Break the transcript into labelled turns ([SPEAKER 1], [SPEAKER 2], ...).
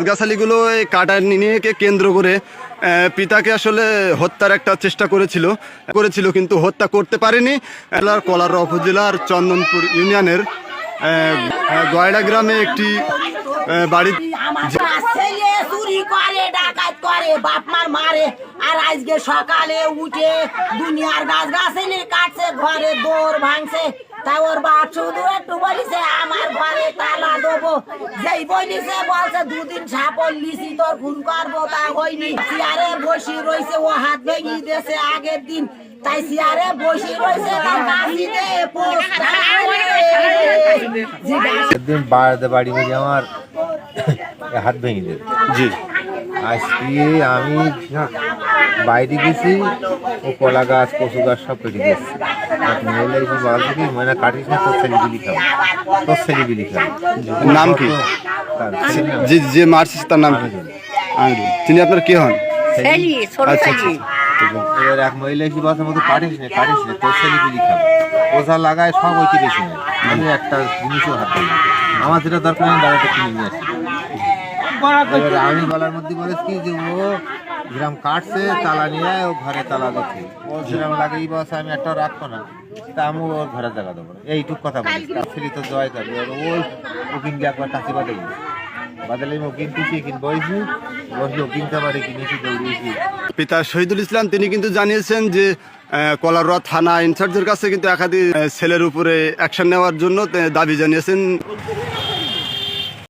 [SPEAKER 1] গাছগাছালিগুলো এই কাটা নিয়ে কেন্দ্র করে পিতাকে আসলে হত্যার একটা চেষ্টা করেছিল কিন্তু হত্যা করতে পারেনি। কলারোয়া উপজেলার চন্দনপুর ইউনিয়নের গয়ড়া গ্রামে একটি বাড়ি
[SPEAKER 2] চুরি করে ডাকাত করে বাপ মার মারে আর আজকে সকালে উঠে দুনিয়ার গাছ গাছালি কাটছে ঘরে দৌড় ভাঙছে। তাই ওর বাপ শুধু একটু বলিছে আমার ঘরে তালা দেবো, যেই বলিছে বলছে দুদিন সাপল লিছি তোর খুন করবো, তা হয়নি। চেয়ারে বসি রয়েছে, ও হাত ভেঙে দিয়েছে আগের দিন, তাই চেয়ারে বসি রয়েছে তার কাশিতে
[SPEAKER 3] একদিন বাড়ি থেকে আমার হাত ভেঙে দেবে।
[SPEAKER 1] জি,
[SPEAKER 3] আজকে আমি বাইরে গেছি, ও কলা গাছ কচু গাছ সব কেটে গেছি। মেলে বাল থেকে মানে কাটিস না, তোর ছেলেবিলি খাবো, তোর ছেলেবিলি খাবো।
[SPEAKER 1] নাম কি? যে মারছিস তার নাম কি? তিনি আপনার কে হন? আচ্ছা আচ্ছা।
[SPEAKER 3] এবার এক মহিলা এসে বলছে মতো কাটিস না তোর ছেলেবিলি খাবো, ওঝা লাগায় সব ওইটি বেশি নেয়। আমি একটা জিনিসও হাত দিই, আমার যেটা দরকার আমি দাঁড়াতে কিনে নিয়ে আসি। এবার আমি বলার মধ্যে বলেছি যে ও যেরকম কাটছে তালা নিয়ে ও ঘরে তালা দিচ্ছে, ও যেরকম লাগে এই বসে আমি একটা রাখবো না, তা আমি ওর ঘরে জায়গা দেবো না, এইটুক কথা বলি। ছেলে তো জয় করবে, ওই ওকিন গিয়ে একবার কাছে বাদে বাদালে ওকিন তুই বইছি বসে ওকিন খাবারে কিনেছি দৌড়িয়েছি।
[SPEAKER 1] পিতা শহীদুল ইসলাম তিনি কিন্তু জানিয়েছেন যে কলারোয়া থানা ইনচার্জের কাছে কিন্তু একাধিক ছেলের উপরে অ্যাকশন নেওয়ার জন্য দাবি জানিয়েছেন।